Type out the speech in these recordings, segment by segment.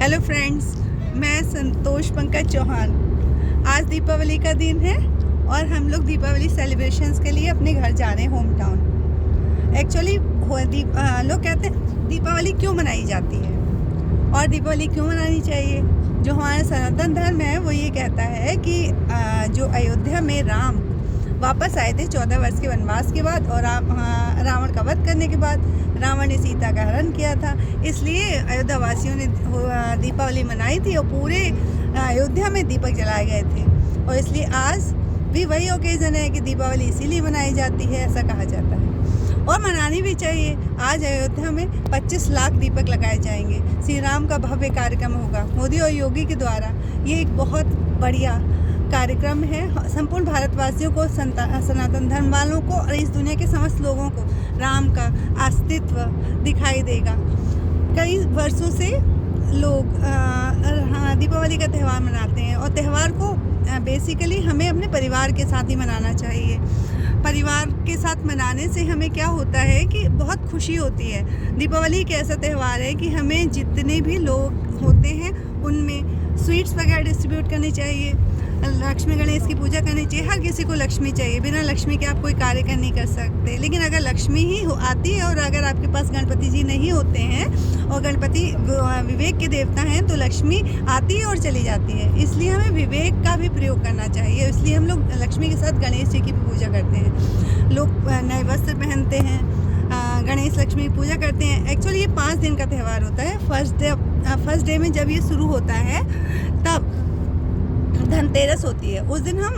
Hello friends, मैं संतोष पंकज चौहान। आज दीपावली का दिन है और हम लोग दीपावली सेलिब्रेशंस के लिए अपने घर जा रहे हैं, होम टाउन। एक्चुअली लोग कहते हैं दीपावली क्यों मनाई जाती है और दीपावली क्यों मनानी चाहिए। जो हमारा सनातन धर्म है वो ये कहता है कि जो अयोध्या में राम वापस आए थे 14 वर्ष के वनवास के बाद, और रावण का वध करने के बाद रावण ने सीता का हरण किया था, इसलिए अयोध्या वासियों ने दीपावली मनाई थी और पूरे अयोध्या में दीपक जलाए गए थे। और इसलिए आज भी वही ओकेज़न है कि दीपावली इसीलिए मनाई जाती है, ऐसा कहा जाता है और मनानी भी चाहिए। आज अयोध्या में 25 लाख दीपक लगाए जाएंगे। श्री राम का भव्य कार्यक्रम होगा मोदी और योगी के द्वारा। ये एक बहुत बढ़िया कार्यक्रम है। संपूर्ण भारतवासियों को, सनातन धर्म वालों को और इस दुनिया के समस्त लोगों को राम का अस्तित्व दिखाई देगा। कई वर्षों से लोग दीपावली का त्यौहार मनाते हैं और त्यौहार को बेसिकली हमें अपने परिवार के साथ ही मनाना चाहिए। परिवार के साथ मनाने से हमें क्या होता है कि बहुत खुशी होती है। दीपावली एक ऐसा त्यौहार है कि हमें जितने भी लोग होते हैं उनमें स्वीट्स वगैरह डिस्ट्रीब्यूट करनी चाहिए, लक्ष्मी गणेश की पूजा करनी चाहिए। हर किसी को लक्ष्मी चाहिए, बिना लक्ष्मी के आप कोई कार्य कर नहीं कर सकते। लेकिन अगर लक्ष्मी ही आती है और अगर आपके पास गणपति जी नहीं होते हैं और गणपति विवेक के देवता हैं, तो लक्ष्मी आती है और चली जाती है। इसलिए हमें विवेक का भी प्रयोग करना चाहिए। इसलिए हम लोग लक्ष्मी के साथ गणेश जी की भी पूजा करते हैं। लोग नए वस्त्र पहनते हैं, गणेश लक्ष्मी की पूजा करते हैं। एक्चुअली ये 5 दिन का त्यौहार होता है। फर्स्ट डे में जब ये शुरू होता है तब धनतेरस होती है। उस दिन हम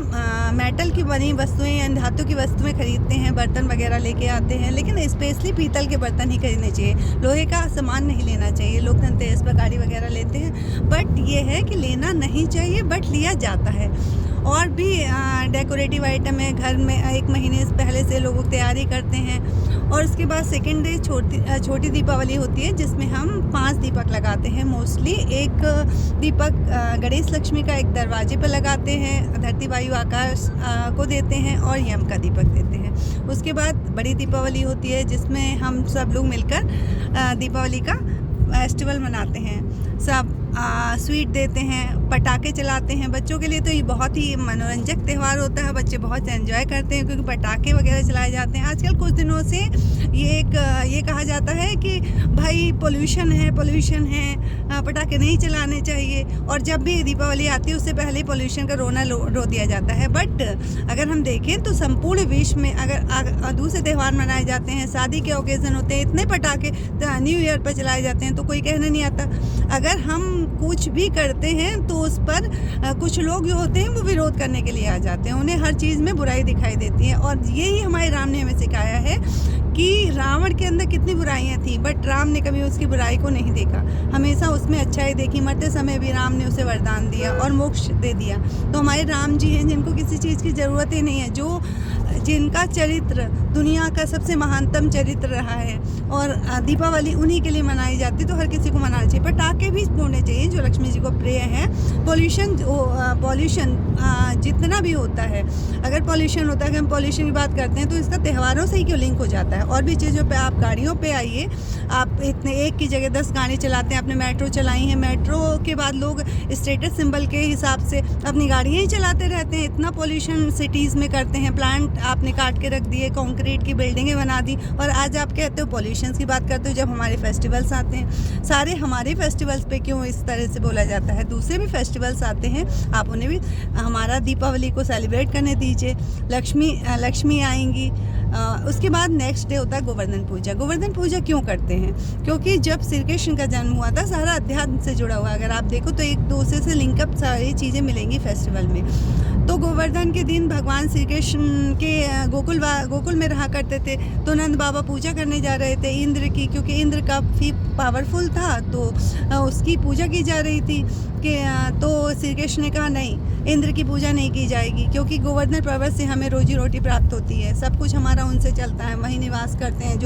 मेटल की बनी वस्तुएं या धातु की वस्तुएं खरीदते हैं, बर्तन वगैरह लेके आते हैं। लेकिन स्पेशली पीतल के बर्तन ही खरीदने चाहिए, लोहे का सामान नहीं लेना चाहिए। लोग धनतेरस पर गाड़ी वगैरह लेते हैं, बट ये है कि लेना नहीं चाहिए, बट लिया जाता है। और भी डेकोरेटिव आइटम है। घर में 1 महीने पहले से लोग तैयारी करते हैं। और उसके बाद सेकेंड डे छोटी दीपावली होती है, जिसमें हम 5 दीपक लगाते हैं। मोस्टली एक दीपक गणेश लक्ष्मी का एक दरवाजे पर लगाते हैं, धरती वायु आकाश को देते हैं और यम का दीपक देते हैं। उसके बाद बड़ी दीपावली होती है, जिसमें हम सब लोग मिलकर दीपावली का फेस्टिवल मनाते हैं। सब स्वीट देते हैं, पटाखे चलाते हैं। बच्चों के लिए तो ये बहुत ही मनोरंजक त्यौहार होता है। बच्चे बहुत एंजॉय करते हैं क्योंकि पटाखे वगैरह चलाए जाते हैं। आजकल कुछ दिनों से ये कहा जाता है कि भाई पोल्यूशन है, पटाखे नहीं चलाने चाहिए। और जब भी दीपावली आती है उससे पहले पोल्यूशन का रोना रो दिया जाता है। बट अगर हम देखें तो संपूर्ण विश्व में अगर दूसरे त्यौहार मनाए जाते हैं, शादी के ओकेज़न होते हैं, इतने पटाखे न्यू ईयर पर चलाए जाते हैं, तो कोई कहना नहीं आता। अगर हम कुछ भी करते हैं तो उस पर कुछ लोग जो होते हैं वो विरोध करने के लिए आ जाते हैं। उन्हें हर चीज़ में बुराई दिखाई देती है। और यही हमारे राम ने हमें सिखाया है कि रावण के अंदर कितनी बुराइयां थी, बट राम ने कभी उसकी बुराई को नहीं देखा, हमेशा उसमें अच्छाई देखी। मरते समय भी राम ने उसे वरदान दिया और मोक्ष दे दिया। तो हमारे राम जी हैं जिनको किसी चीज़ की ज़रूरत ही नहीं है, जिनका चरित्र दुनिया का सबसे महानतम चरित्र रहा है। और दीपावली उन्हीं के लिए मनाई जाती, तो हर किसी को मनाना चाहिए। पटाखे भी फोड़ने चाहिए जो लक्ष्मी जी को प्रिय है। पॉल्यूशन जितना भी होता है, अगर पॉल्यूशन होता है, अगर हम पॉल्यूशन की बात करते हैं तो इसका त्योहारों से ही क्यों लिंक हो जाता है। और भी चीज़ों पे आप गाड़ियों पे आइए, आप इतने एक की जगह 10 गाड़ी चलाते हैं। आपने मेट्रो चलाई है, मेट्रो के बाद लोग स्टेटस सिंबल के हिसाब से अपनी गाड़ियाँ ही चलाते रहते हैं। इतना पॉल्यूशन सिटीज़ में करते हैं। प्लांट आपने काट के रख दिए, कंक्रीट की बिल्डिंगें बना दी, और आज आप कहते हो पॉल्यूशन की बात करते हो। जब हमारे फेस्टिवल्स आते हैं, सारे हमारे फेस्टिवल्स पे क्यों इस तरह से बोला जाता है। दूसरे भी फेस्टिवल्स आते हैं, आप उन्हें भी हमारा दीपावली को सेलिब्रेट करने दीजिए। लक्ष्मी आएंगी। उसके बाद नेक्स्ट डे होता है गोवर्धन पूजा। गोवर्धन पूजा क्यों करते हैं? क्योंकि जब श्री कृष्ण का जन्म हुआ था, सारा अध्यात्म से जुड़ा हुआ। अगर आप देखो तो एक दूसरे से लिंकअप सारी चीज़ें मिलेंगी फेस्टिवल में। तो गोवर्धन के दिन भगवान श्री कृष्ण के गोकुल में रहा करते थे। तो नंद बाबा पूजा करने जा रहे थे इंद्र की, क्योंकि इंद्र काफ़ी पावरफुल था, तो उसकी पूजा की जा रही थी कि तो श्री कृष्ण ने कहा नहीं, इंद्र की पूजा नहीं की जाएगी, क्योंकि गोवर्धन पर्वत से हमें रोजी रोटी प्राप्त होती है, सब कुछ हमारा उनसे चलता है, वहीं निवास करते हैं।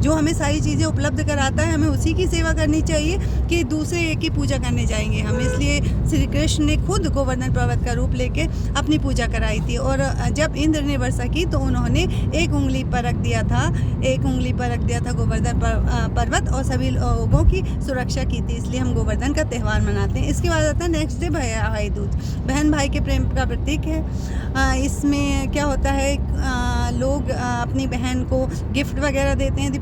जो हमें सारी चीज़ें उपलब्ध कराता है, हमें उसी की सेवा करनी चाहिए कि दूसरे एक की पूजा करने जाएंगे हम। इसलिए श्री कृष्ण ने खुद गोवर्धन पर्वत का रूप लेके अपनी पूजा कराई थी। और जब इंद्र ने वर्षा की तो उन्होंने एक उंगली पर रख दिया था गोवर्धन पर्वत, और सभी लोगों की सुरक्षा की थी। इसलिए हम गोवर्धन का त्यौहार मनाते हैं। इसके बाद आता है नेक्स्ट डे भाई दूज। बहन भाई के प्रेम का प्रतीक है। इसमें क्या होता है, लोग अपनी बहन को गिफ्ट वगैरह देते हैं।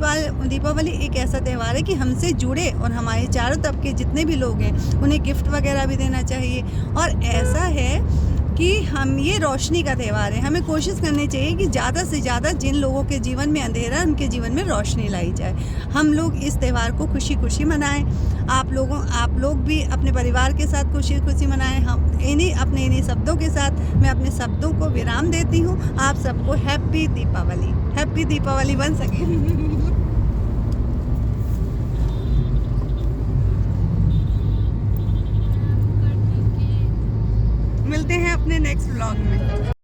दीपावली एक ऐसा त्यौहार है कि हमसे जुड़े और हमारे चारों तबके जितने भी लोग हैं उन्हें गिफ्ट वगैरह भी देना चाहिए। और ऐसा है कि हम ये रोशनी का त्यौहार है, हमें कोशिश करनी चाहिए कि ज़्यादा से ज़्यादा जिन लोगों के जीवन में अंधेरा है उनके जीवन में रोशनी लाई जाए। हम लोग इस त्यौहार को खुशी खुशी मनाएं। आप लोग भी अपने परिवार के साथ खुशी खुशी मनाएं। हम इन्हीं शब्दों के साथ मैं अपने शब्दों को विराम देती हूँ। आप सबको हैप्पी दीपावली बन सके। मिलते हैं अपने नेक्स्ट व्लॉग में।